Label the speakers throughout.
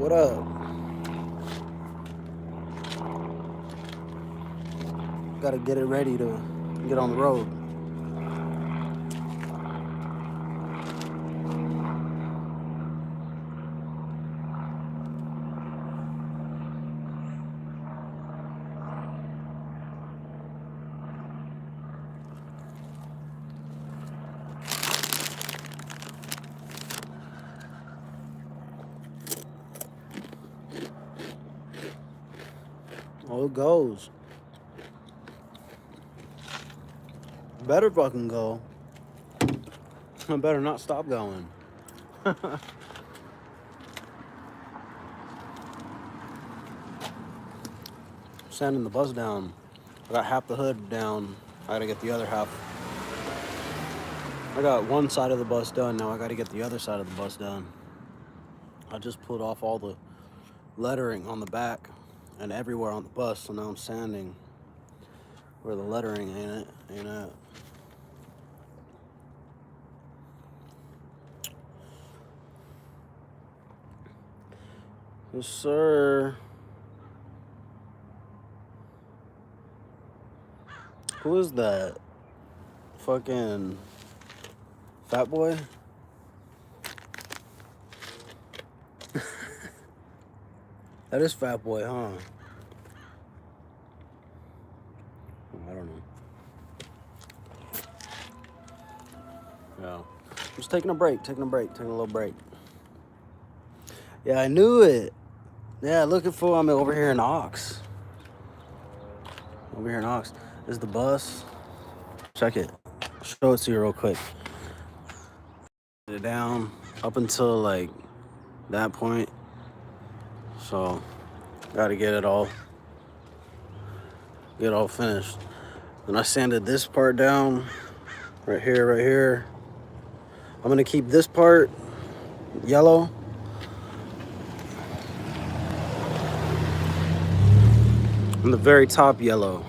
Speaker 1: What up? Gotta get it ready to get on the road. Oh, it goes. Better fucking go. I better not stop going. Sanding the bus down. I got half the hood down. I gotta get the other half. I got one side of the bus done. Now I gotta get the other side of the bus done. I just pulled off all the lettering on the back and everywhere on the bus. So now I'm sanding where the lettering ain't at. Yes, sir. Who is that? Fucking fat boy? That is fat boy, huh? I don't know. Yeah. Just taking a little break. Yeah, I knew it. Yeah, looking for I'm over here in Ox. This is the bus. Check it. Show it to you real quick. Get it down up until like that point. So gotta get it all finished. Then I sanded this part down. Right here. I'm gonna keep this part yellow. And the very top yellow.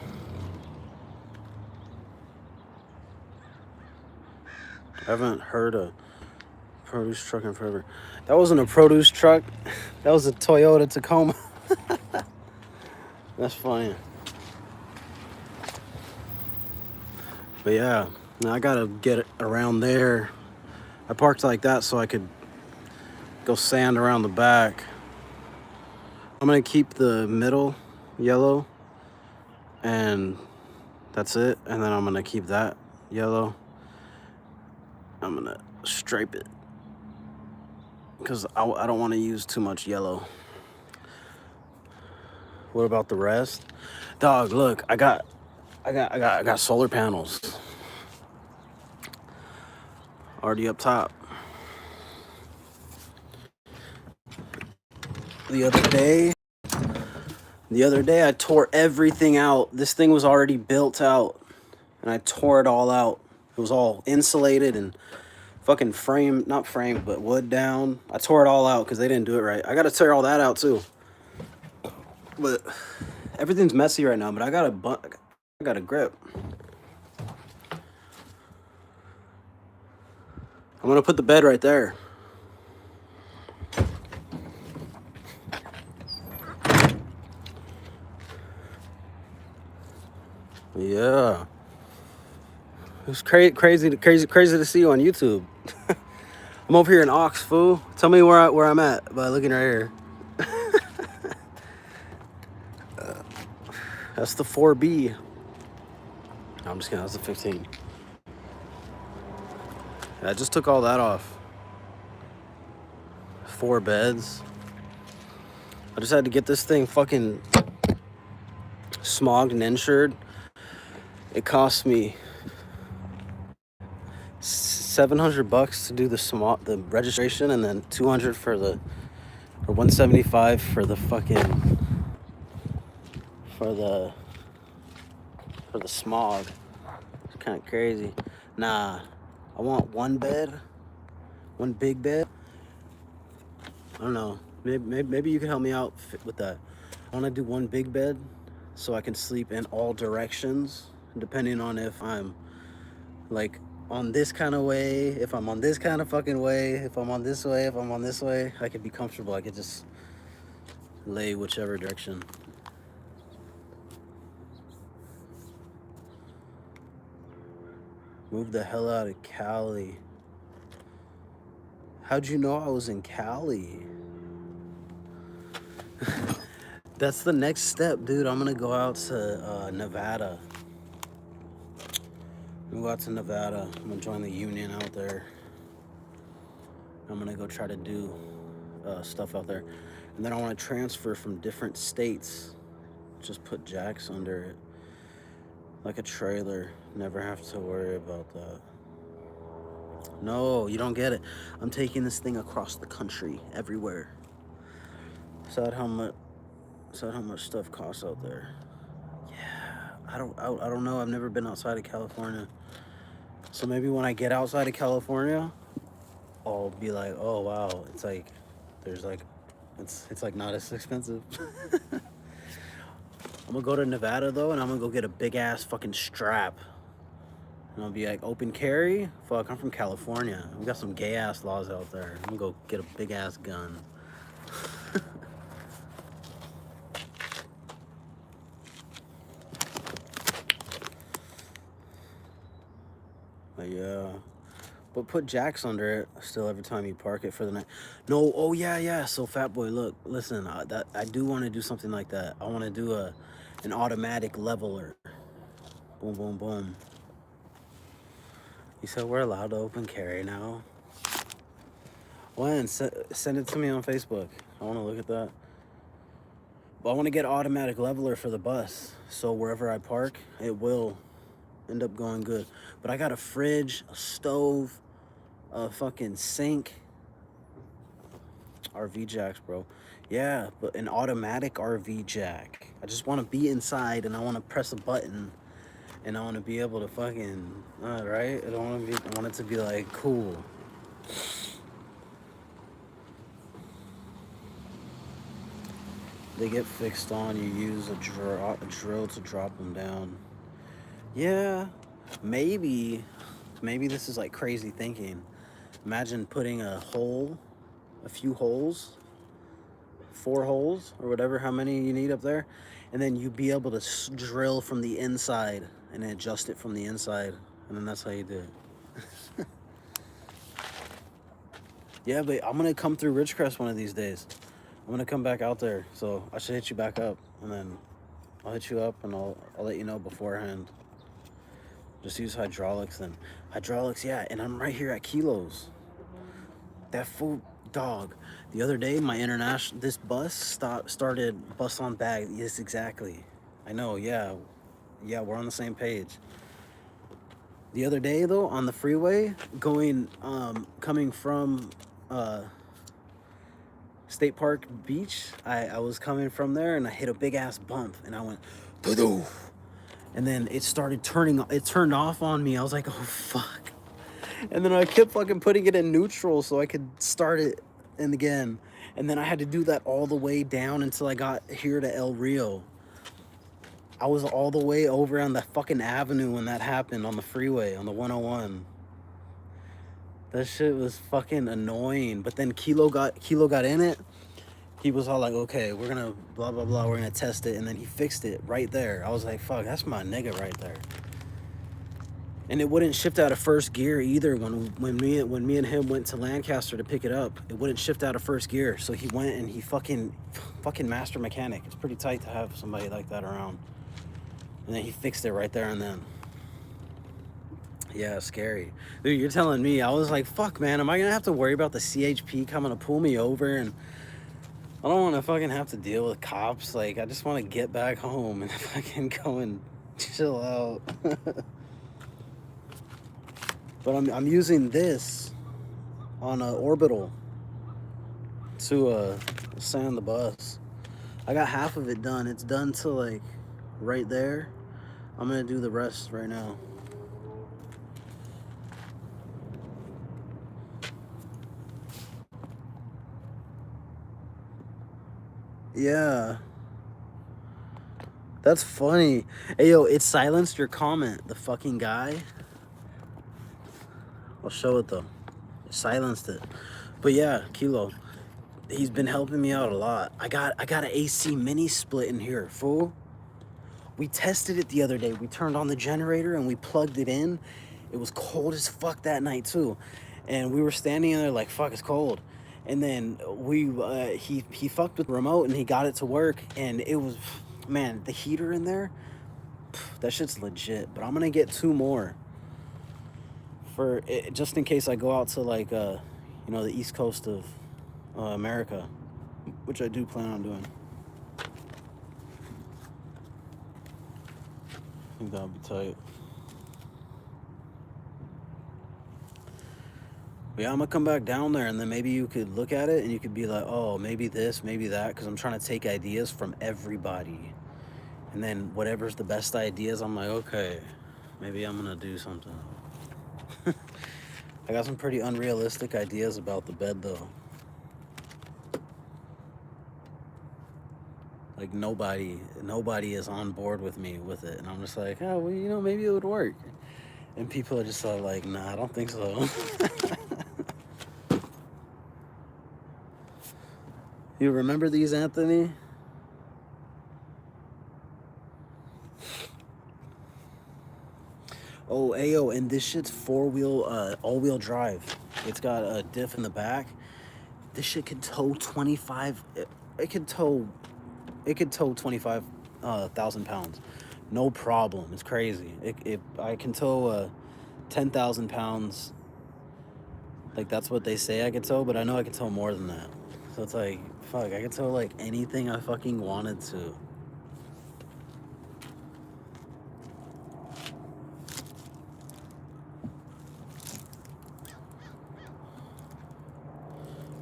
Speaker 1: I haven't heard a produce truck in forever. That wasn't a produce truck. That was a Toyota Tacoma. That's funny. But yeah, now I gotta get it around there. I parked like that so I could go sand around the back. I'm gonna keep the middle yellow and that's it. And then I'm gonna keep that yellow. I'm gonna stripe it because I don't want to use too much yellow. What about the rest? Dog, look, I got solar panels already up top. The other day I tore everything out. This thing was already built out and I tore it all out. It was all insulated and fucking not framed, but wood down. I tore it all out because they didn't do it right. I gotta tear all that out too. But everything's messy right now, but I got a grip. I'm gonna put the bed right there. Yeah. It's crazy to see you on YouTube. I'm over here in Ox, fool. Tell me where I'm at by looking right here. That's the 4B. No, I'm just kidding. That's the 15. I just took all that off. 4 beds. I just had to get this thing fucking smogged and insured. It cost me $700 to do the registration, and then $200 or $175 for the fucking for the smog. It's kind of crazy. Nah, I want one big bed. I don't know. Maybe you can help me out with that. I want to do one big bed so I can sleep in all directions, depending on if I'm like on this kind of way, if I'm on this kind of fucking way, if I'm on this way, I could be comfortable. I could just lay whichever direction. Move the hell out of Cali. How'd you know I was in Cali? That's the next step, dude. I'm gonna go out to Nevada. I'm gonna go out to Nevada. I'm gonna join the union out there. I'm gonna go try to do stuff out there. And then I wanna transfer from different states. Just put jacks under it. Like a trailer. Never have to worry about that. No, you don't get it. I'm taking this thing across the country, everywhere. Sad how much stuff costs out there. Yeah, I don't know. I've never been outside of California. So maybe when I get outside of California, I'll be like, oh wow, it's like there's like it's like not as expensive. I'm gonna go to Nevada though, and I'm gonna go get a big ass fucking strap. And I'll be like, open carry? Fuck, I'm from California. We got some gay ass laws out there. I'm gonna go get a big ass gun. But yeah. But put jacks under it still every time you park it for the night. No, oh yeah. So Fat Boy, look, listen, I do want to do something like that. I want to do an automatic leveler. Boom, boom, boom. You said we're allowed to open carry now? When? Send it to me on Facebook. I want to look at that. But I want to get automatic leveler for the bus. So wherever I park, it will end up going good. But I got a fridge, a stove, a fucking sink. RV jacks, bro. Yeah, but an automatic RV jack. I just want to be inside and I want to press a button. And I want to be able to fucking, right? I want it to be like cool. They get fixed on. You use a drill to drop them down. Yeah, maybe this is like crazy thinking. Imagine putting a few holes, 4 holes or whatever, how many you need up there, and then you be able to drill from the inside and adjust it from the inside, and then that's how you do it. Yeah, but I'm gonna come through Ridgecrest one of these days. I'm gonna come back out there, so I should hit you back up, and then I'll hit you up and I'll let you know beforehand. Just use hydraulics then. Hydraulics, yeah, and I'm right here at Kilos. That food dog. The other day, this bus started bus on bag. Yes, exactly. I know, yeah, we're on the same page. The other day though, on the freeway, coming from State Park Beach, I was coming from there and I hit a big ass bump and I went, doo-doo. And then it turned off on me. I was like, oh fuck. And then I kept fucking putting it in neutral so I could start it and again. And then I had to do that all the way down until I got here to El Rio. I was all the way over on the fucking avenue when that happened on the freeway, on the 101. That shit was fucking annoying. But then Kilo got in it. He was all like, okay, we're gonna blah, blah, blah. We're gonna test it. And then he fixed it right there. I was like, fuck, that's my nigga right there. And it wouldn't shift out of first gear either. When me and him went to Lancaster to pick it up, it wouldn't shift out of first gear. So he went and he fucking master mechanic. It's pretty tight to have somebody like that around. And then he fixed it right there and then. Yeah, scary. Dude, you're telling me. I was like, fuck, man, am I gonna have to worry about the CHP coming to pull me over? And I don't want to fucking have to deal with cops. Like, I just want to get back home and fucking go and chill out. But I'm using this on an orbital to sand the bus. I got half of it done. It's done to like right there. I'm gonna do the rest right now. Yeah. That's funny. Hey, yo, it silenced your comment, the fucking guy. I'll show it, though. It silenced it. But yeah, Kilo. he's been helping me out a lot. I got an AC mini split in here, fool. We tested it the other day. We turned on the generator and we plugged it in. It was cold as fuck that night too, and we were standing in there like, fuck, it's cold. And then he fucked with the remote and he got it to work, and it was, man, the heater in there, that shit's legit. But I'm gonna get 2 more for it, just in case I go out to like the east coast of America, which I do plan on doing. I think that'll be tight. But yeah, I'm gonna come back down there, and then maybe you could look at it and you could be like, oh, maybe this, maybe that, because I'm trying to take ideas from everybody. And then whatever's the best ideas, I'm like, okay, maybe I'm gonna do something. I got some pretty unrealistic ideas about the bed though. Like nobody is on board with me with it, and I'm just like, oh, well, maybe it would work. And people are just like, nah, I don't think so. You remember these, Anthony? Oh, ayo, and this shit's all-wheel drive. It's got a diff in the back. This shit can tow 25. It could tow 25,000 pounds, no problem. It's crazy. I can tow 10,000 pounds. Like that's what they say I could tow, but I know I can tow more than that. So it's like, fuck, I could tow like anything I fucking wanted to.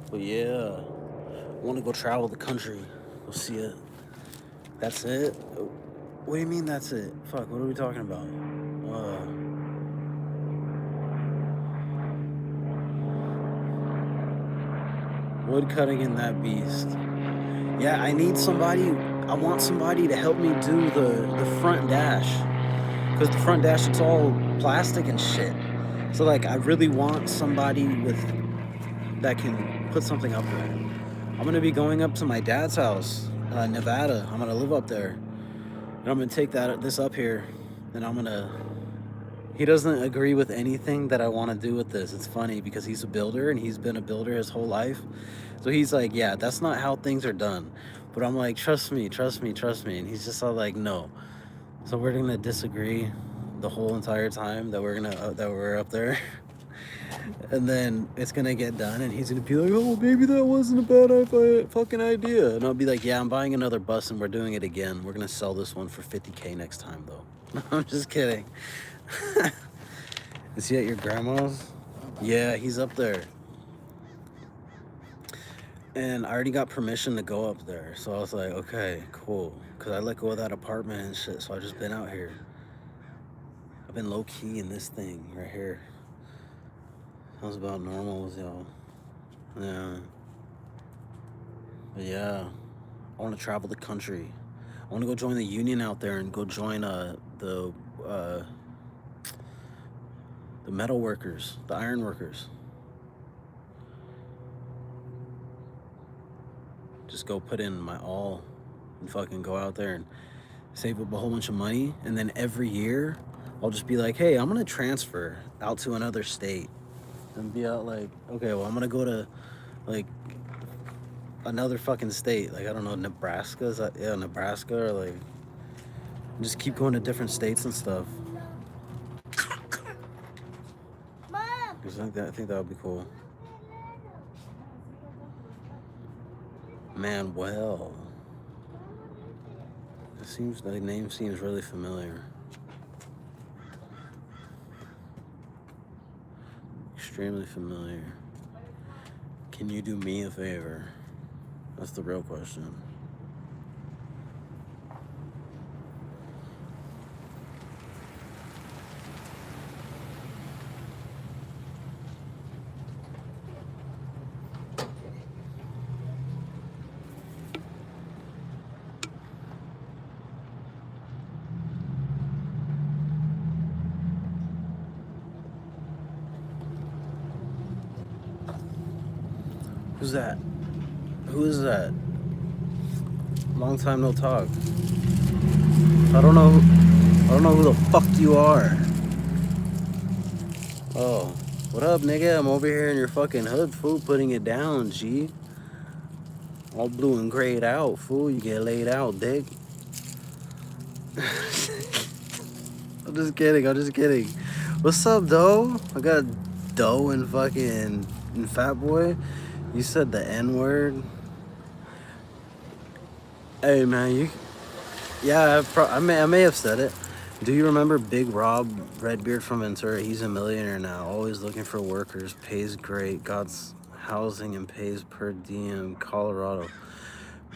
Speaker 1: But yeah, I want to go travel the country. Go see it. That's it? What do you mean that's it? Fuck, what are we talking about? Wood cutting in that beast. Yeah, I want somebody to help me do the front dash. Because the front dash, it's all plastic and shit. So like, I really want somebody that can put something up there. I'm gonna be going up to my dad's house, Nevada. I'm gonna live up there, and I'm gonna take this up here, and he doesn't agree with anything that I want to do with this. It's funny because he's a builder and he's been a builder his whole life. So he's like, yeah, that's not how things are done. But I'm like, trust me. And he's just all like, no. So we're gonna disagree the whole entire time that we're up there. And then it's gonna get done and he's gonna be like, oh, maybe that wasn't a bad fucking idea. And I'll be like, yeah, I'm buying another bus and we're doing it again. We're gonna sell this one for $50K next time though. I'm just kidding. Is he at your grandma's? Yeah, he's up there. And I already got permission to go up there. So I was like, okay, cool. Because I let go of that apartment and shit. So I just been out here. I've been low key in this thing right here. Sounds about normal as y'all. Yeah. But yeah. I want to travel the country. I want to go join the union out there and go join the metal workers, the iron workers. Just go put in my all and fucking go out there and save up a whole bunch of money. And then every year I'll just be like, hey, I'm going to transfer out to another state and be out like, okay, well, I'm going to go to like another fucking state. Like, I don't know, Nebraska. Is that, yeah, Nebraska, or like just keep going to different states and stuff. I think that would be cool. Manuel. The name seems really familiar. Extremely familiar. Can you do me a favor? That's the real question. Who's that? Who is that? Long time no talk. I don't know who the fuck you are. Oh, what up, nigga? I'm over here in your fucking hood, fool, putting it down, G. All blue and grayed out, fool. You get laid out, dick. I'm just kidding. What's up, doe? I got doe and fucking and fat boy. You said the N-word. Hey, man, yeah, I may have said it. Do you remember Big Rob Redbeard from Ventura? He's a millionaire now, always looking for workers, pays great, God's housing and pays per diem, Colorado.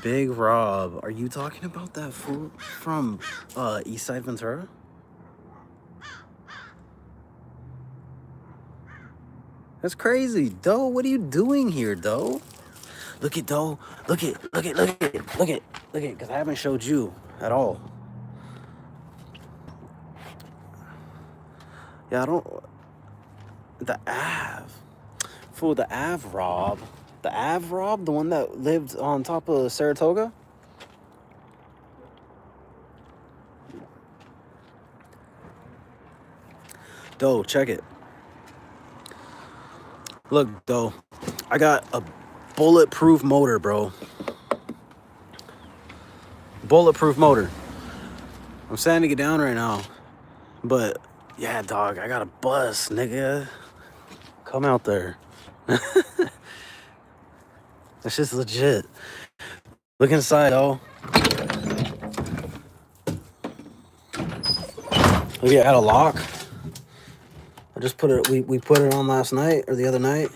Speaker 1: Big Rob, are you talking about that fool from Eastside Ventura? That's crazy. Doe, what are you doing here, Doe? Look at Doe. Look at, because I haven't showed you at all. Yeah, I don't. The Av. Fool, the Av Rob. The Av Rob, the one that lived on top of Saratoga? Doe, check it. Look, Doe, I got a bulletproof motor, bro. Bulletproof motor. I'm sanding it down right now. But, yeah, dog, I got a bus, nigga. Come out there. That's just legit. Look inside, though. Look, I got a lock. I just put it, we put it on last night, or the other night.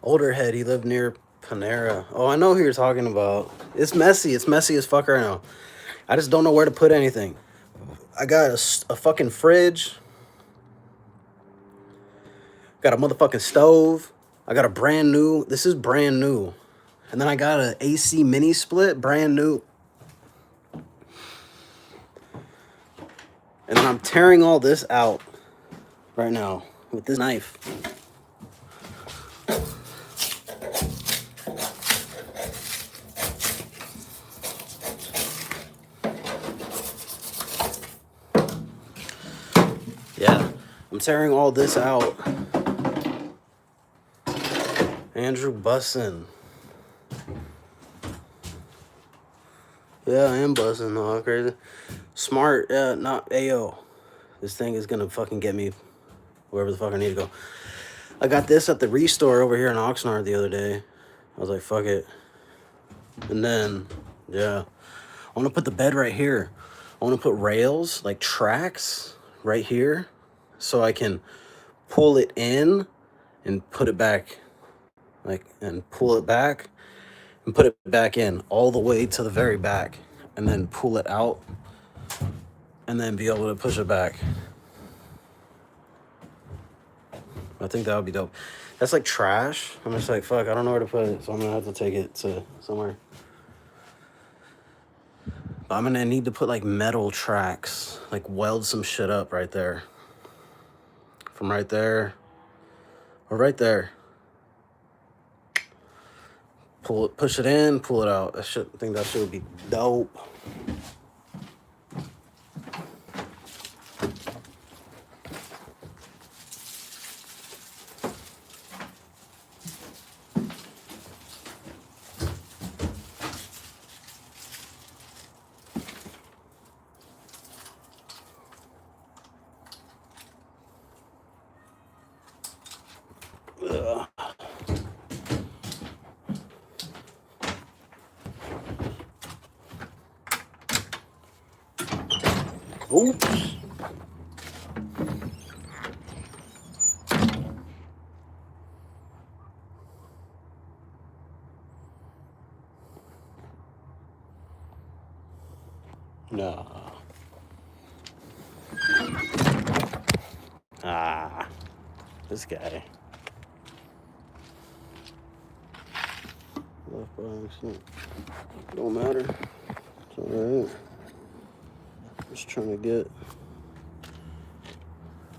Speaker 1: Older head, he lived near Panera. Oh, I know who you're talking about. It's messy as fuck right now. I just don't know where to put anything. I got a fucking fridge. Got a motherfucking stove. I got a brand new, this is brand new. And then I got an AC mini split, brand new. And then I'm tearing all this out right now with this knife. Yeah, I'm tearing all this out. Andrew Bussin. Yeah, I am buzzing, though. Crazy. Smart, not AO. This thing is gonna fucking get me wherever the fuck I need to go. I got this at the Restore over here in Oxnard the other day. I was like, fuck it. And then, yeah. I want to put the bed right here. I want to put rails, like tracks, right here. So I can pull it in and put it back. And pull it back and put it back in all the way to the very back. And then pull it out. And then be able to push it back. I think that would be dope. That's like trash. I'm just like, fuck, I don't know where to put it. So I'm going to have to take it to somewhere. But I'm going to need to put like metal tracks. Like weld some shit up right there. From right there. Or right there. Pull it, push it in, pull it out. I think that shit would be dope. Ugh. Oops. No. Ah. This guy. Left by accident. Don't matter. It's alright. Just trying to get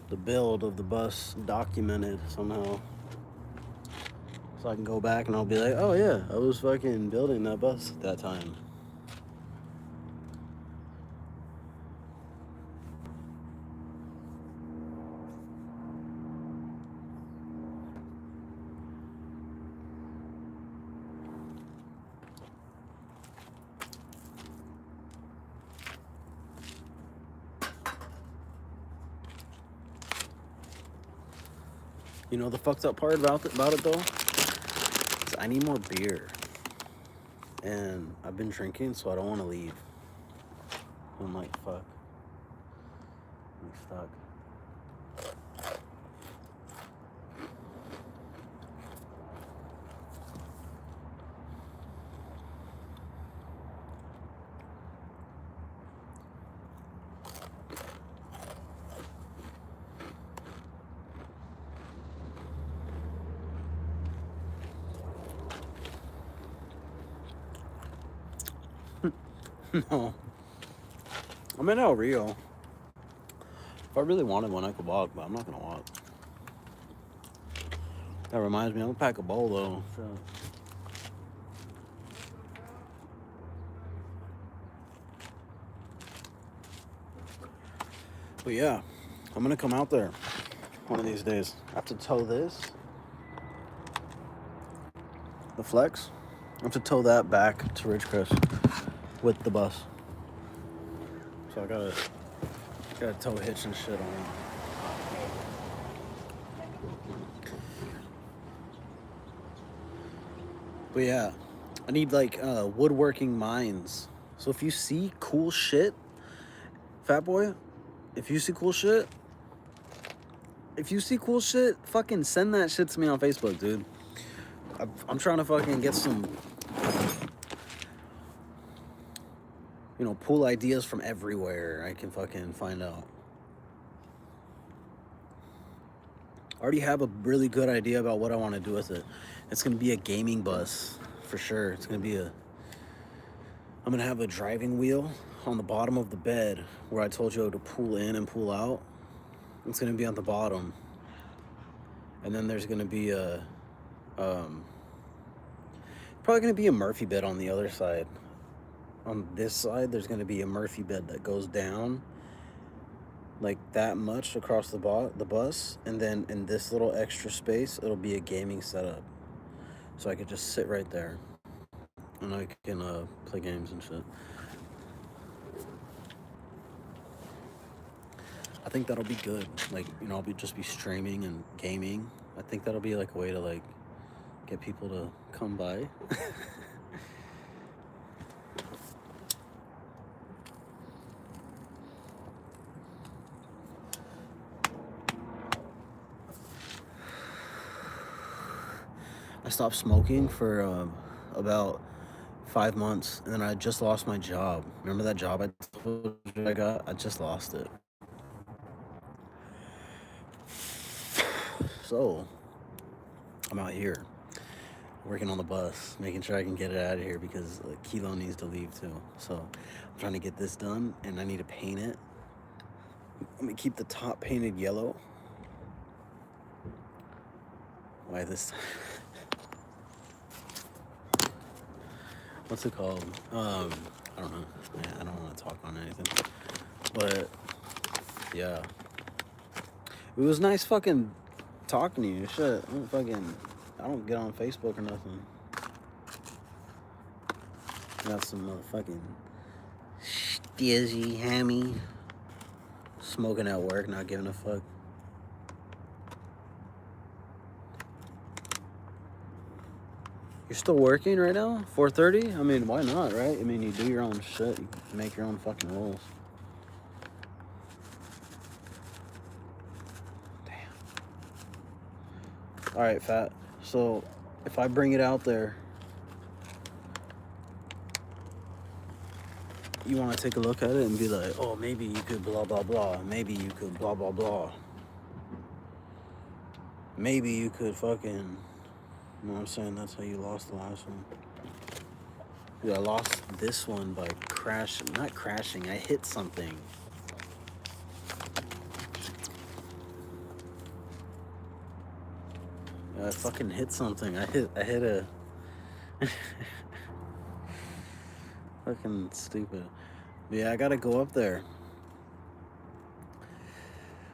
Speaker 1: the build of the bus documented somehow. So I can go back and I'll be like, oh yeah, I was fucking building that bus at that time. You know the fucked up part about it though? Is I need more beer. And I've been drinking, so I don't want to leave. I'm like, fuck. I'm stuck. No. I'm in El Rio. If I really wanted one, I could walk, but I'm not gonna walk. That reminds me, I'm gonna pack a bowl though. So. But yeah, I'm gonna come out there one of these days. I have to tow this, the Flex. I have to tow that back to Ridgecrest with the bus. So I gotta tow hitch and shit on it. But yeah, I need like woodworking mines. So if you see cool shit, Fat Boy, if you see cool shit, fucking send that shit to me on Facebook, dude. I'm trying to fucking get some, you know, pull ideas from everywhere I can fucking find out. I already have a really good idea about what I want to do with it. It's going to be a gaming bus, for sure. It's going to be I'm going to have a driving wheel on the bottom of the bed where I told you to pull in and pull out. It's going to be on the bottom. And then there's going to be probably going to be a Murphy bed on the other side. On this side, there's going to be a Murphy bed that goes down like that much across the bus, and then in this little extra space, it'll be a gaming setup. So I could just sit right there, and I can play games and shit. I think that'll be good. Like, you know, I'll just be streaming and gaming. I think that'll be like a way to like get people to come by. I stopped smoking for about 5 months, and then I just lost my job. Remember that job I told you I got? I just lost it. So I'm out here working on the bus, making sure I can get it out of here because Kilo needs to leave too. So I'm trying to get this done, and I need to paint it. I'm gonna keep the top painted yellow. Why this? What's it called? I don't know. Yeah, I don't want to talk on anything. But yeah, it was nice fucking talking to you. Shit, I don't get on Facebook or nothing. Got some motherfucking stizzy hammy smoking at work, not giving a fuck. You're still working right now? 4:30? I mean, why not, right? I mean, you do your own shit. You make your own fucking rules. Damn. All right, Fat. So, if I bring it out there, you want to take a look at it and be like, oh, maybe you could blah, blah, blah. Maybe you could blah, blah, blah. Maybe you could fucking... You know what I'm saying? That's how you lost the last one. Dude, I lost this one by crashing. Not crashing, I hit something. I fucking hit something. I hit a fucking stupid. But yeah, I gotta go up there.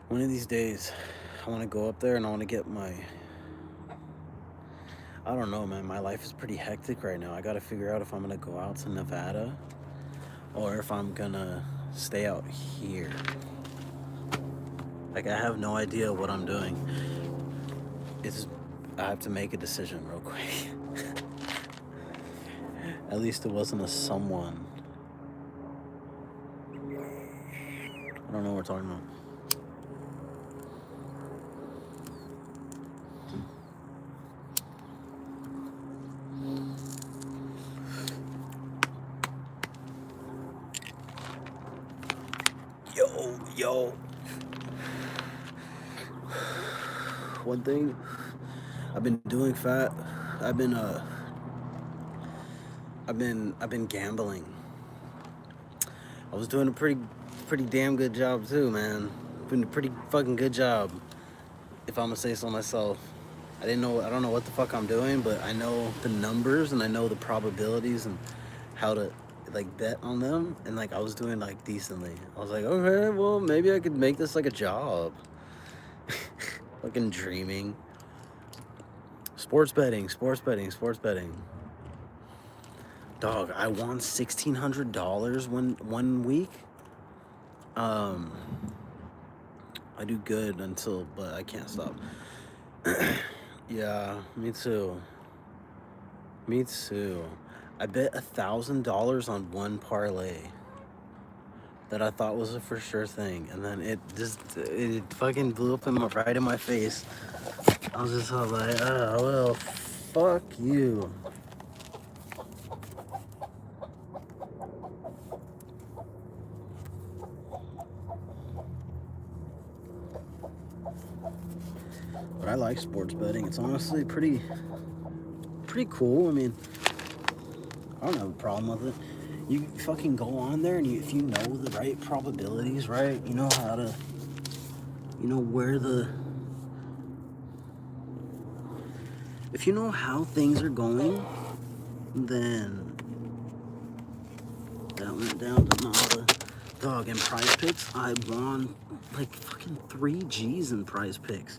Speaker 1: One of these days, I want to go up there and I want to get my... I don't know, man. My life is pretty hectic right now. I gotta figure out if I'm gonna go out to Nevada or if I'm gonna stay out here. Like, I have no idea what I'm doing. I have to make a decision real quick. At least it wasn't a someone. I don't know what we're talking about. Yo. One thing I've been doing, fat. I've been gambling. I was doing a pretty damn good job too, man. Doing a pretty fucking good job, if I'm gonna say so myself. I don't know what the fuck I'm doing, but I know the numbers and I know the probabilities and how to like bet on them, and like I was doing like decently. I was like, okay, well maybe I could make this like a job. Fucking dreaming. Sports betting. Dog, I won $1,600 one week. I do good but I can't stop. Yeah, me too. I bet $1,000 on one parlay that I thought was a for sure thing, and then it fucking blew up right in my face. I was just all like, oh well, fuck you. But I like sports betting. It's honestly pretty cool. I mean, I don't have a problem with it. You fucking go on there, and if you know the right probabilities, right? You know how to, if you know how things are going, then that went down to Nala. Dog, in Prize Picks, I won like fucking 3 G's in Prize Picks.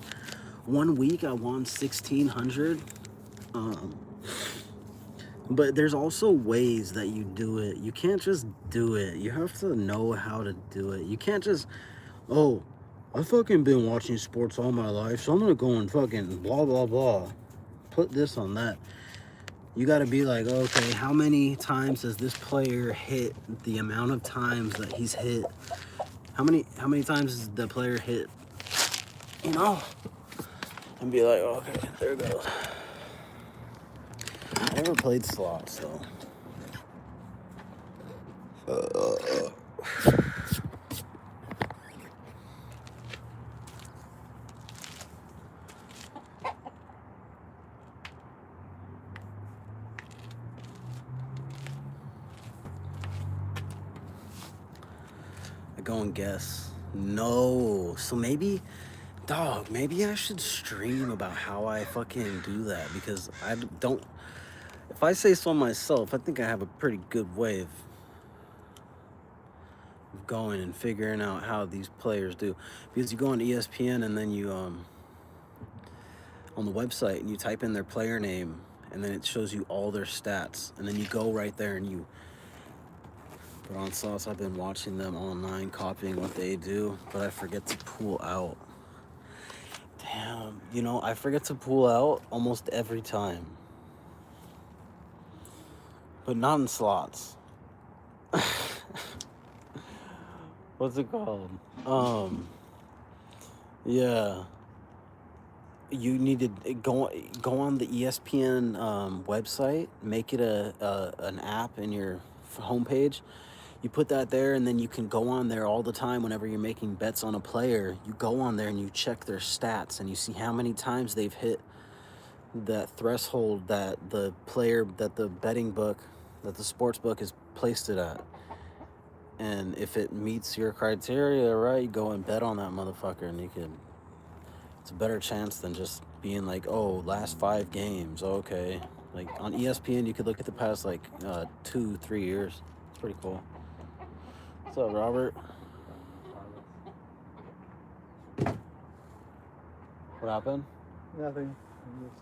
Speaker 1: 1 week I won 1,600. But there's also ways that you do it. You can't just do it. You have to know how to do it. You can't just, oh, I fucking been watching sports all my life, so I'm gonna go and fucking blah, blah, blah. Put this on that. You gotta be like, okay, how many times has this player hit the amount of times that he's hit? How many times has the player hit? And be like, okay, there it goes. I never played slots, though. I go and guess. No. So maybe I should stream about how I fucking do that, because I don't... If I say so myself, I think I have a pretty good way of going and figuring out how these players do. Because you go on ESPN and then you on the website and you type in their player name, and then it shows you all their stats, and then you go right there and you... But on Sauce, I've been watching them online, copying what they do, but I forget to pull out. Damn, I forget to pull out almost every time. But not in slots. What's it called? Yeah. You need to go on the ESPN website, make it an app in your homepage. You put that there, and then you can go on there all the time whenever you're making bets on a player. You go on there and you check their stats, and you see how many times they've hit that threshold that the player, that the betting book, that the sports book has placed it at. And if it meets your criteria, right, you go and bet on that motherfucker, and it's a better chance than just being like, oh, last 5 games. Okay. Like on ESPN, you could look at the past like 2-3 years. It's pretty cool. What's up, Robert? What happened?
Speaker 2: Nothing. I'm just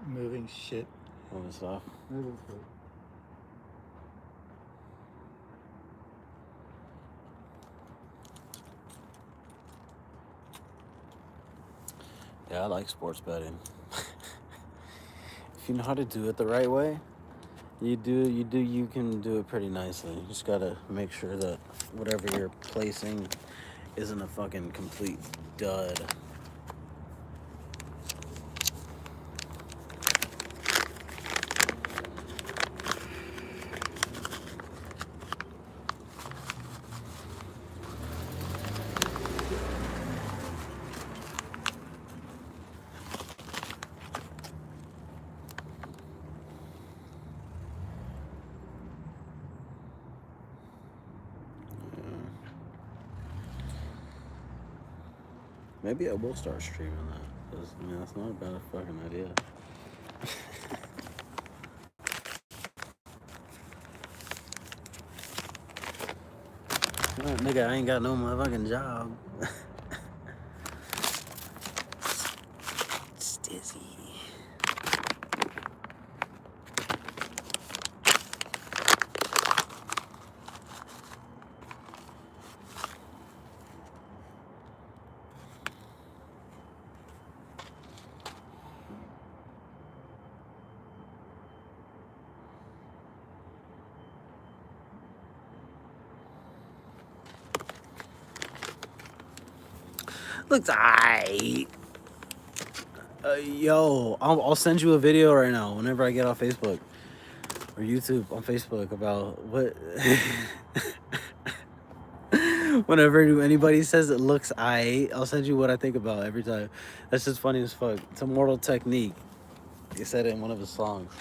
Speaker 2: moving shit.
Speaker 1: Moving stuff.
Speaker 2: Moving stuff.
Speaker 1: Yeah, I like sports betting. If you know how to do it the right way, you can do it pretty nicely. You just gotta make sure that whatever you're placing isn't a fucking complete dud. Maybe I will start streaming that. 'Cause, I mean, that's not a bad fucking idea. Well, nigga, I ain't got no motherfucking job. It's dizzy. Looks aight. Yo, I'll send you a video right now whenever I get off Facebook or YouTube on Facebook about what. Whenever anybody says it looks aight, I'll send you what I think about every time. That's just funny as fuck. It's a Mortal Technique. He said it in one of his songs.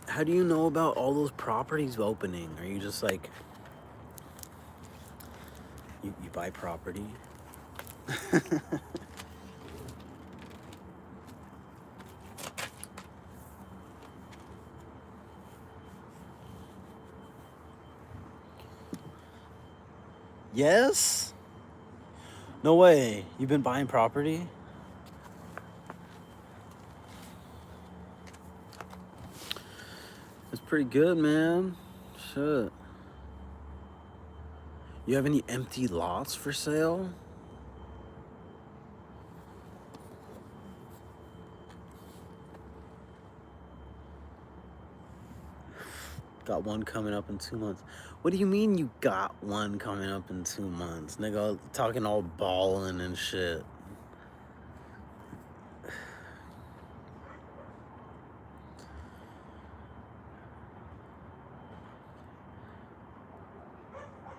Speaker 1: How do you know about all those properties opening? Are you just like, you buy property? Yes? No way. You've been buying property? It's pretty good, man. Shit. You have any empty lots for sale? Got one coming up in 2 months. What do you mean you got one coming up in 2 months? Nigga, talking all ballin' and shit.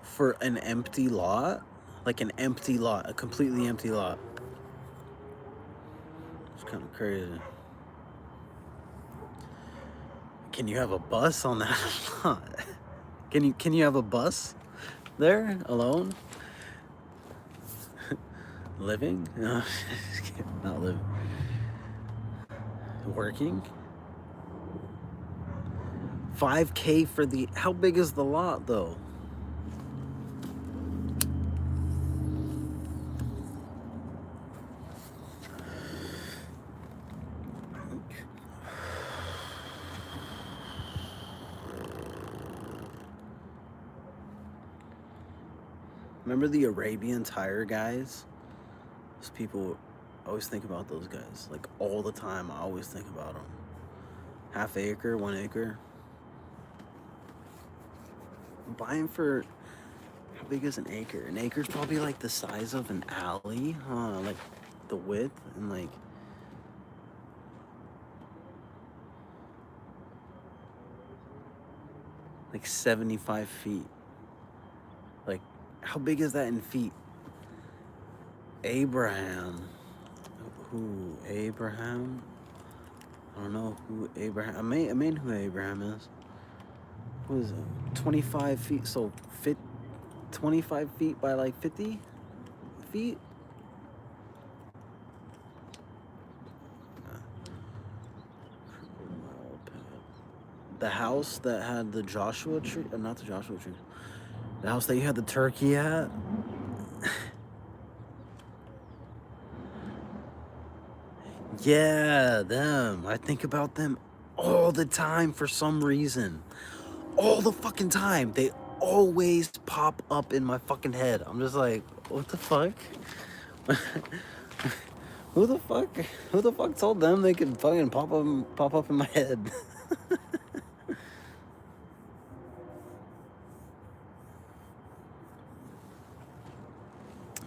Speaker 1: For an empty lot? Like an empty lot, a completely empty lot. It's kind of crazy. Can you have a bus on that lot? Can you have a bus there alone? Living? No, not living. Working? 5K for the... How big is the lot, though? Remember the Arabian Tire guys? Those people, I always think about those guys. Like, all the time, I always think about them. Half acre, 1 acre. I'm buying for... How big is an acre? An acre's probably like the size of an alley, huh? Like, the width and like... Like 75 feet. Like, how big is that in feet? Abraham. Who? Abraham? I don't know who Abraham. I mean who Abraham is. Who is it? 25 feet. So 25 feet by like 50 feet. The house that had the Joshua tree, not the Joshua tree. The house that you had the turkey at. Yeah, them. I think about them all the time for some reason. All the fucking time. They always pop up in my fucking head. I'm just like, what the fuck? Who the fuck? Who the fuck told them they could fucking pop up in my head?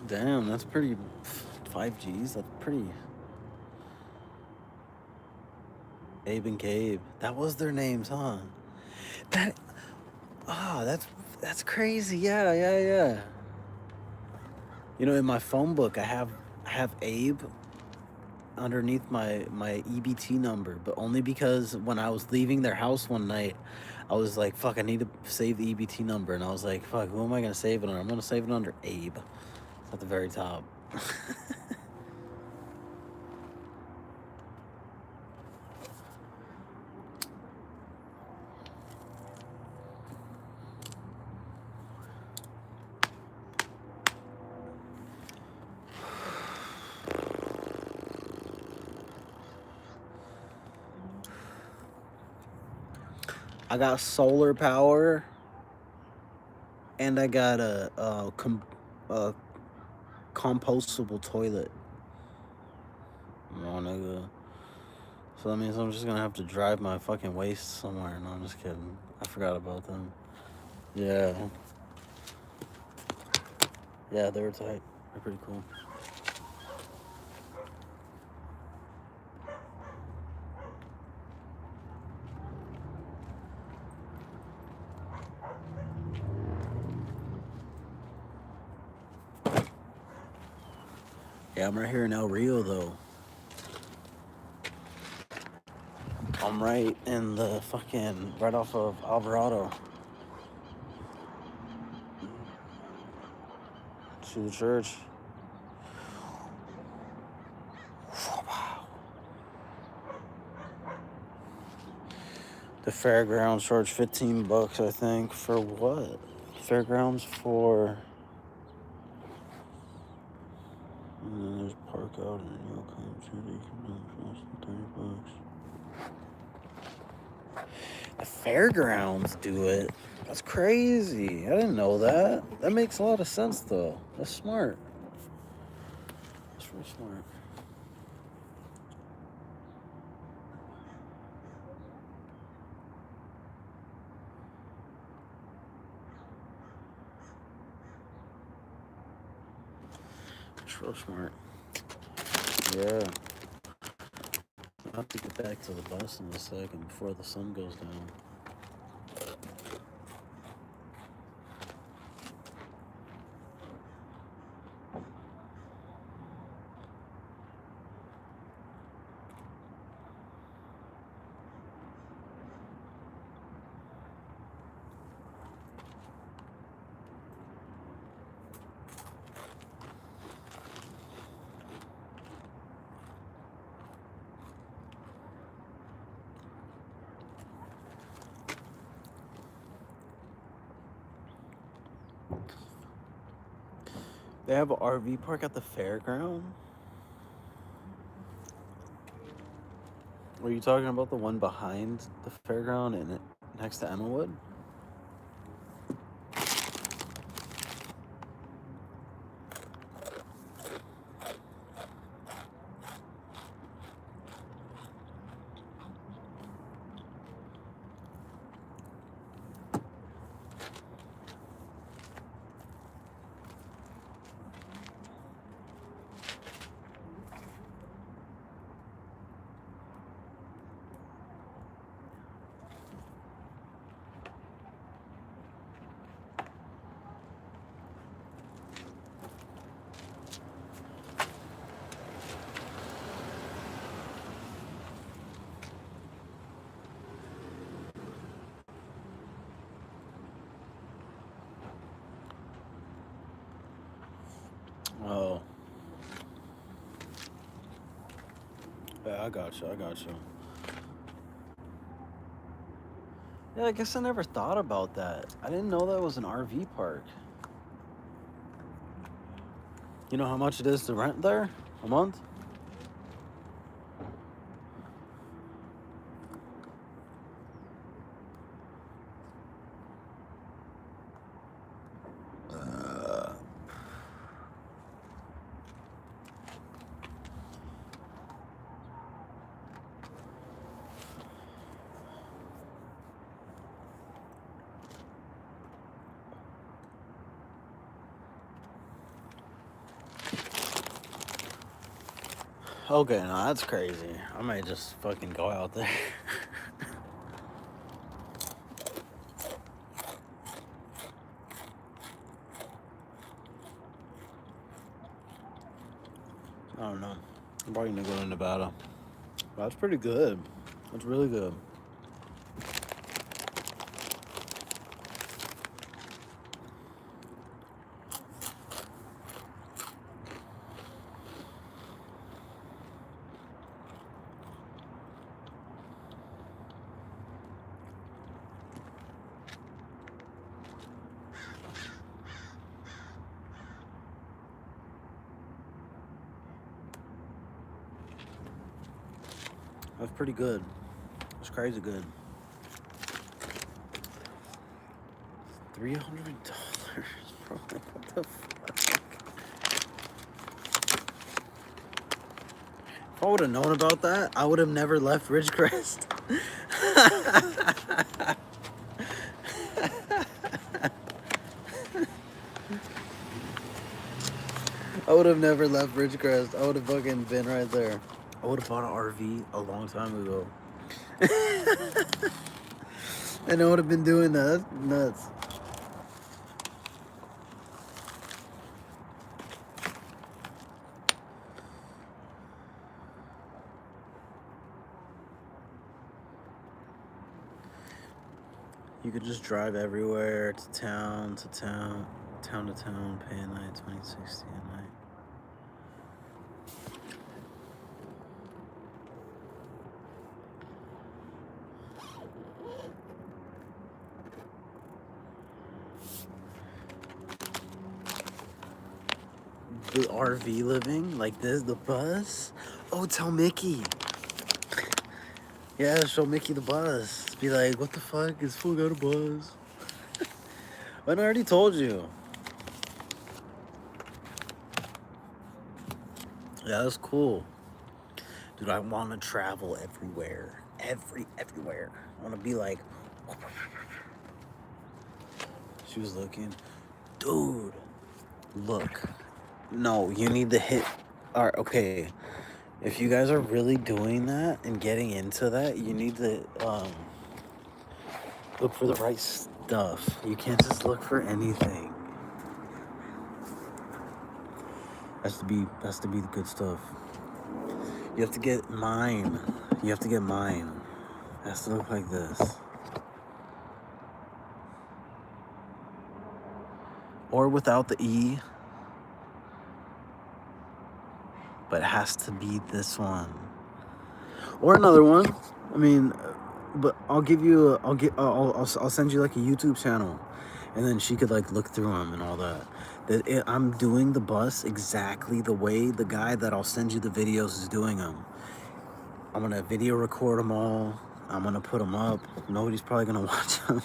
Speaker 1: Damn, that's pretty. 5Gs. That's pretty. Abe and Gabe. That was their names, huh? That. Ah, that's crazy. Yeah. You know, in my phone book, I have Abe underneath my EBT number, but only because when I was leaving their house one night, I was like, fuck, I need to save the EBT number, and I was like, fuck, who am I gonna save it under? I'm gonna save it under Abe. It's at the very top. I got solar power, and I got a compostable toilet. Oh, nigga. So that means I'm just gonna have to drive my fucking waste somewhere. No, I'm just kidding. I forgot about them. Yeah. Yeah, they were tight. They're pretty cool. Yeah, I'm right here in El Rio, though. I'm right in the fucking, right off of Alvarado. To the church. The fairgrounds charge $15, I think. For what? Fairgrounds for. And then there's park out in Yukon City. $30. The fairgrounds do it. That's crazy. I didn't know that. That makes a lot of sense, though. That's smart. That's real smart. That's real smart. Yeah. I'll have to get back to the bus in a second before the sun goes down. They have an RV park at the fairground? Are you talking about the one behind the fairground and next to Emmawood? Okay, I got you. Yeah, I guess I never thought about that. I didn't know that was an RV park. You know how much it is to rent there a month? Okay, no, that's crazy. I might just fucking go out there. I don't know. I'm probably gonna go to Nevada. That's pretty good. That's really good. That's pretty good. That's crazy good. $300, bro. What the fuck? If I would have known about that, I would have never left Ridgecrest. I would have never left Ridgecrest. I would have fucking been right there. I would have bought an RV a long time ago. And I would have been doing that. That's nuts. You could just drive everywhere, to town, to town, town to town, pay a night, $20.60 a night. The RV living, like this, the bus. Oh, tell Mickey. Yeah, show Mickey the bus. Be like, what the fuck? Is fool got a bus? I already told you. Yeah, that's cool. Dude, I want to travel everywhere. Everywhere. I want to be like... She was looking. Dude, look. No, you need to hit... Alright, okay. If you guys are really doing that and getting into that, you need to look for the right stuff. You can't just look for anything. Has to be the good stuff. You have to get mine. You have to get mine. It has to look like this. Or without the E. But it has to be this one. Or another one. I mean, but I'll give you. I'll send you like a YouTube channel, and then she could like look through them and all that. I'm doing the bus exactly the way the guy that I'll send you the videos is doing them. I'm gonna video record them all. I'm gonna put them up. Nobody's probably gonna watch them.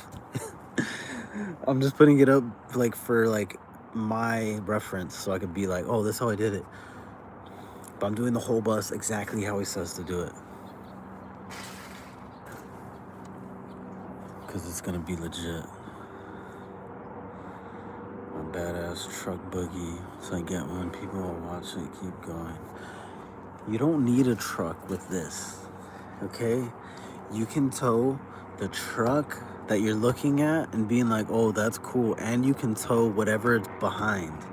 Speaker 1: I'm just putting it up like for like my reference, so I could be like, oh, this is how I did it. But I'm doing the whole bus exactly how he says to do it. Because it's going to be legit. My badass truck boogie. So I get one. People will watch it. Keep going. You don't need a truck with this. Okay? You can tow the truck that you're looking at and being like, oh, that's cool. And you can tow whatever it's behind.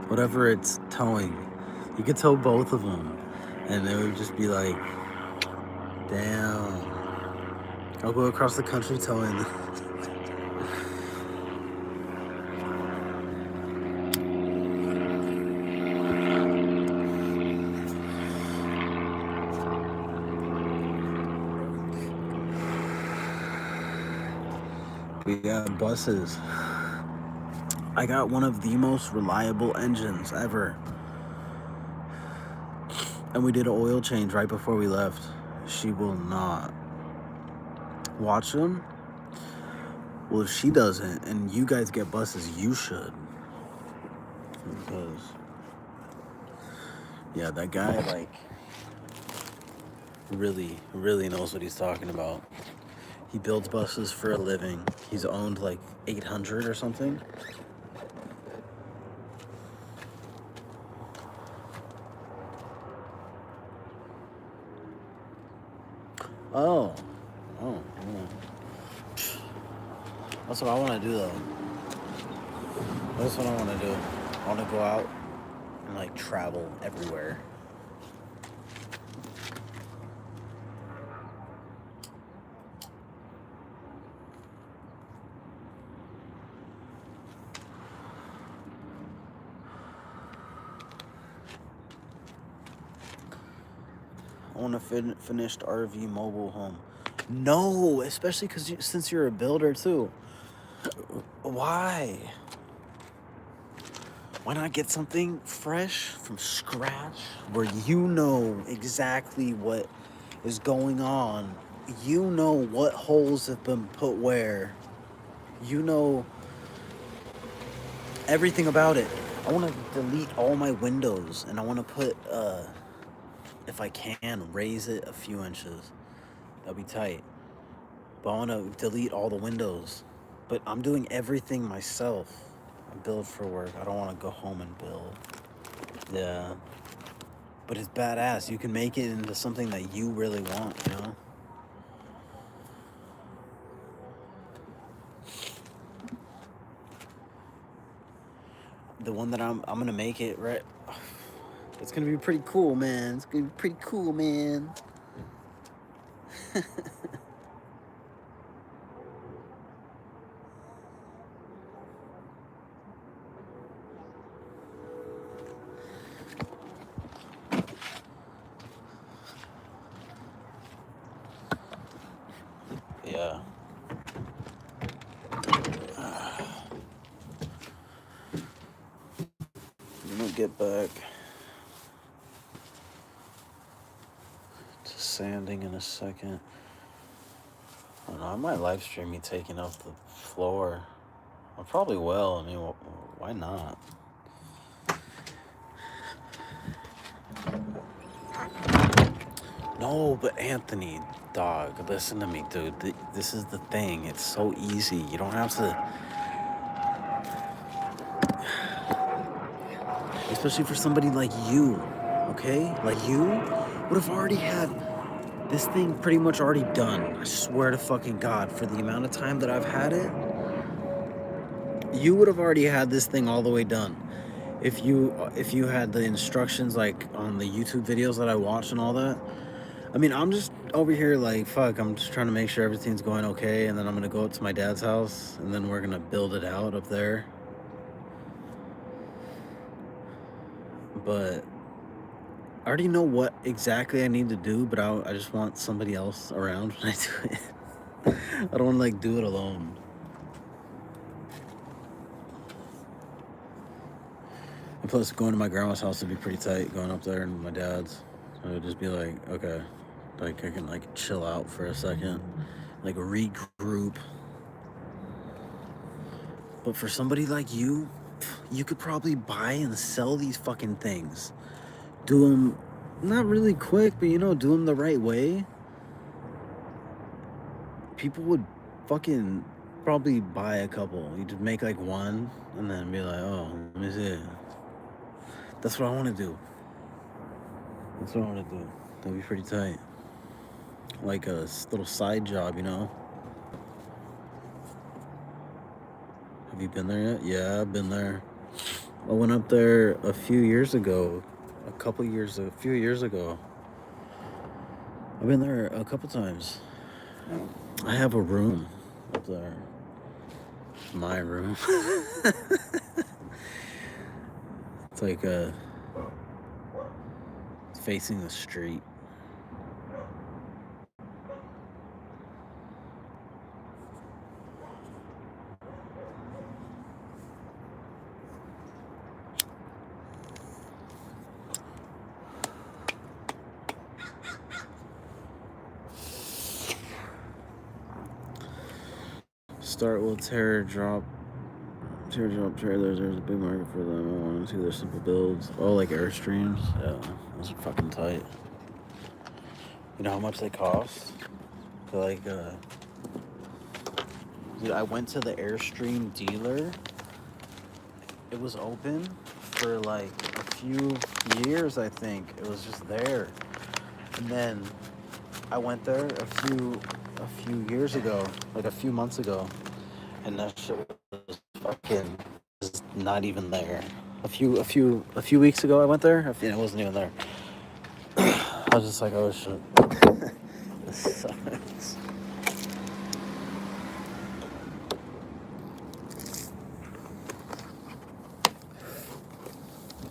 Speaker 1: Whatever it's towing. You could tow both of them. And it would just be like, damn. I'll go across the country towing. We got buses. I got one of the most reliable engines ever. And we did an oil change right before we left. She will not watch them. Well, if she doesn't and you guys get buses, you should. Because, yeah, that guy, like, really knows what he's talking about. He builds buses for a living. He's owned like 800 or something. Oh, yeah. That's what I want to do though. That's what I want to do. I want to go out and like travel everywhere. I want a finished RV mobile home. No, especially because since you're a builder too. Why? Why not get something fresh from scratch where you know exactly what is going on? You know what holes have been put where. You know everything about it. I want to delete all my windows and I want to put, if I can, raise it a few inches. That'd be tight. But I want to delete all the windows. But I'm doing everything myself. I build for work. I don't want to go home and build. Yeah. But it's badass. You can make it into something that you really want, you know? The one that I'm gonna make it, right? It's gonna be pretty cool, man. It's gonna be pretty cool, man. Yeah. I'm gonna get back to sanding in a second. I don't know, I might live stream me taking off the floor. I probably will. I mean, why not? No, but Anthony, dog, listen to me, dude. This is the thing. It's so easy. You don't have to... Especially for somebody like you, okay? Like you would have already had this thing pretty much already done. I swear to fucking God, for the amount of time that I've had it, you would have already had this thing all the way done. If you had the instructions like on the YouTube videos that I watch and all that. I mean, I'm just over here like, fuck, I'm just trying to make sure everything's going okay, and then I'm gonna go up to my dad's house, and then we're gonna build it out up there. But I already know what exactly I need to do, but I just want somebody else around when I do it. I don't want to like do it alone. And plus, going to my grandma's house would be pretty tight. Going up there and my dad's, I would just be like, okay, like I can like chill out for a second, like regroup. But for somebody like you could probably buy and sell these fucking things. Do them not really quick, but you know, do them the right way. People would fucking probably buy a couple. You just make like one and then be like, oh, let me see. That's what I want to do. That's what I want to do. That'd be pretty tight. Like a little side job, you know? Have you been there yet? Yeah, I've been there. I went up there a few years ago. A few years ago. I've been there a couple times. I have a room up there. My room. It's like it's facing the street. start with teardrop trailers. There's a big market for them. I want to see their simple builds. Oh, like Airstreams. Yeah, those are fucking tight. You know how much they cost? They're like, dude, I went to the Airstream dealer. It was open for like a few years, I think. It was just there. And then I went there a few years ago, like a few months ago, and that shit was fucking was not even there. A few weeks ago I went there, it wasn't even there. I was just like, oh shit. This sucks.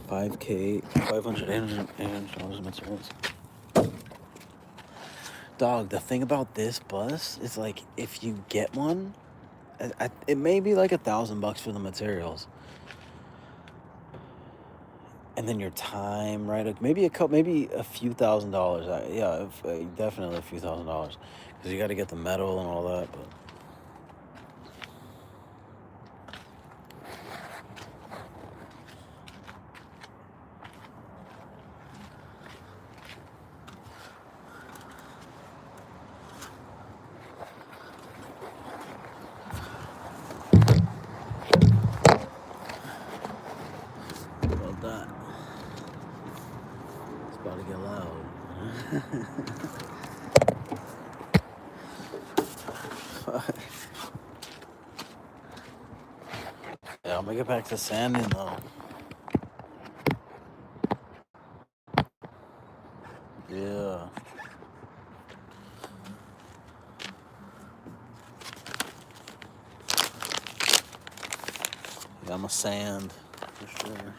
Speaker 1: $500, $800 materials. Dog, the thing about this bus is like, if you get one, it may be like $1,000 for the materials, and then your time, right? Like maybe a few $1,000s. Definitely a few $1,000s, because you got to get the metal and all that. But about that, it's about to get loud. Yeah, I'm gonna get back to sanding though. Yeah. Yeah, I'm a sand for sure.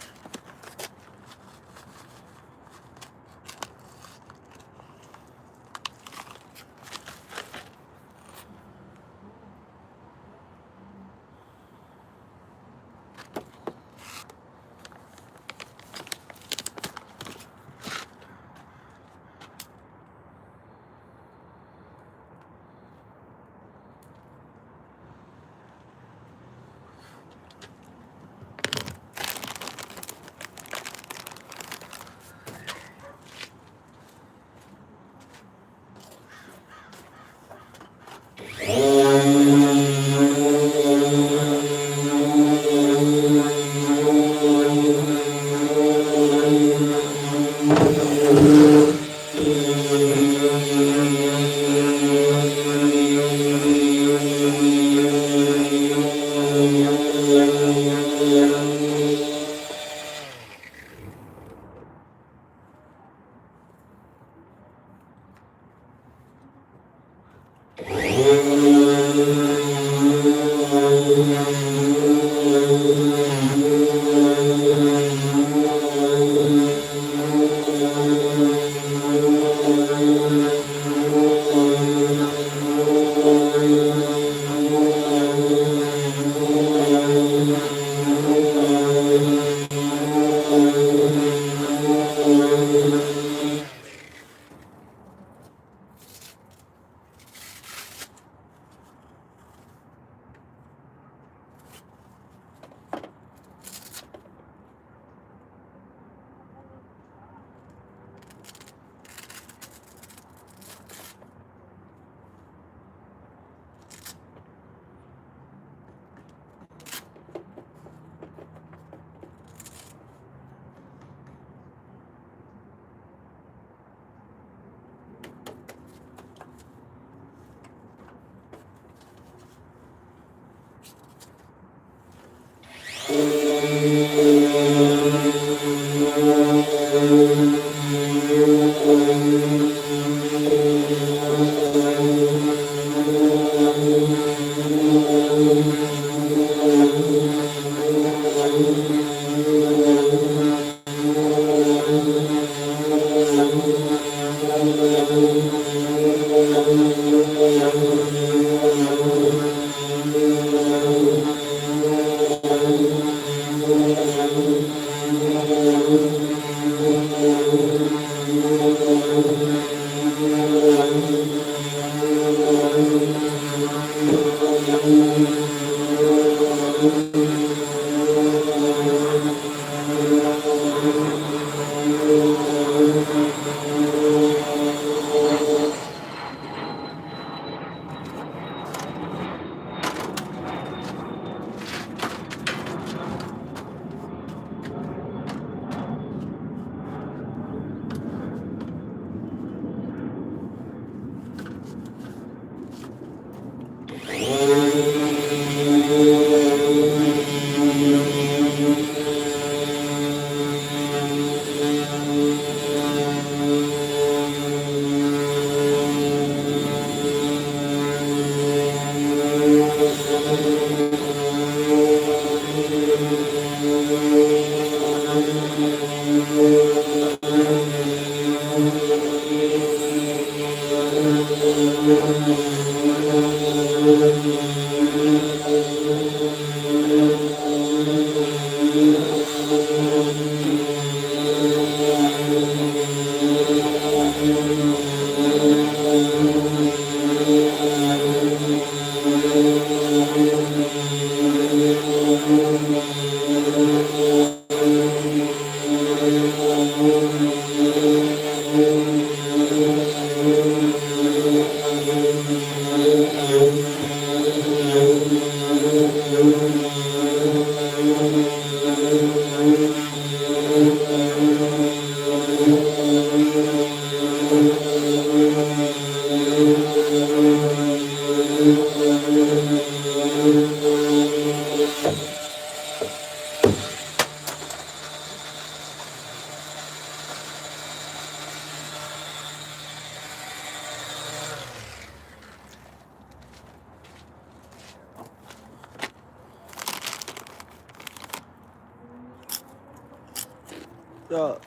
Speaker 1: Up.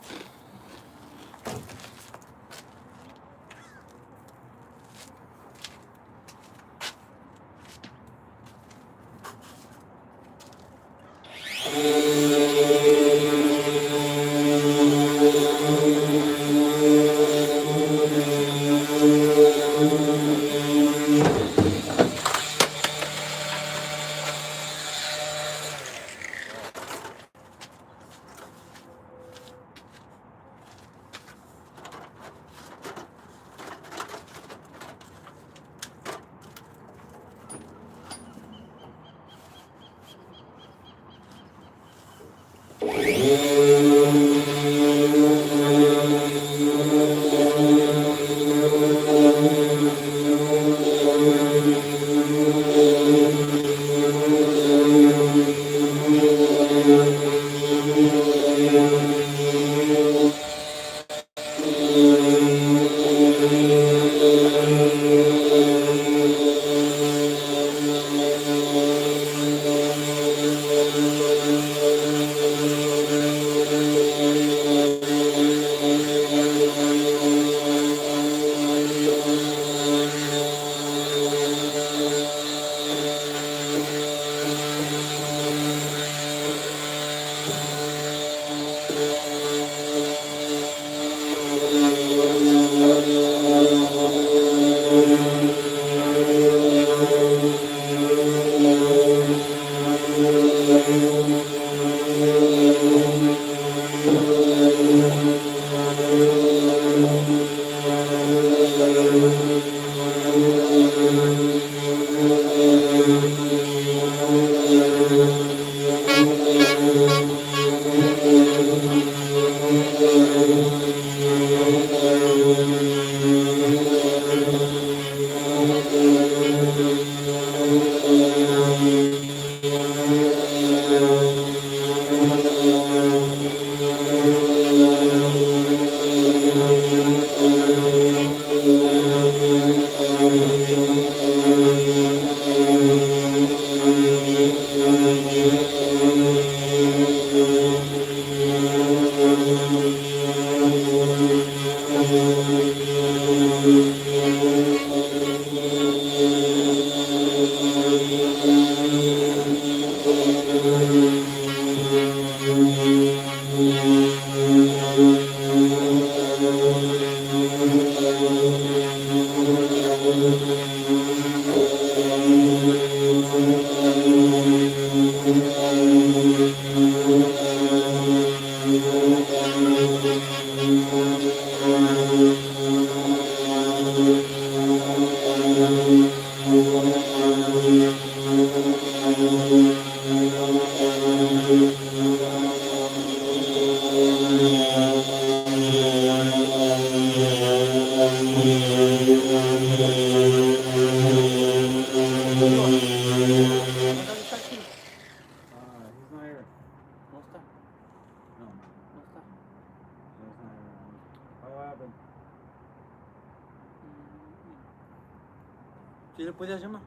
Speaker 2: ¿Sí le puedes llamar?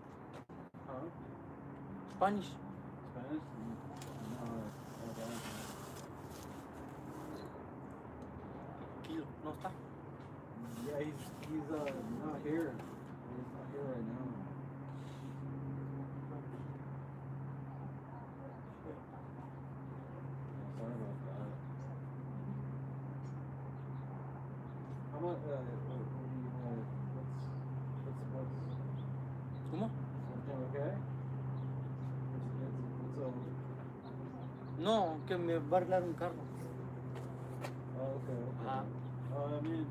Speaker 2: Spanish. Spanish? Kilo, no está. Yeah, he's not here. He's not here right now. Sorry about that. How much? What's? ¿Cómo? Everything okay? It's No, que me va a arreglar un carro.
Speaker 1: Oh, okay.
Speaker 2: Ajá.
Speaker 1: I mean,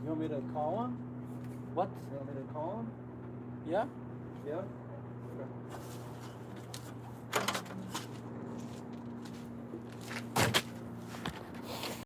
Speaker 1: you want me to call him?
Speaker 2: What?
Speaker 1: You want me to call him?
Speaker 2: Yeah?
Speaker 1: Yeah.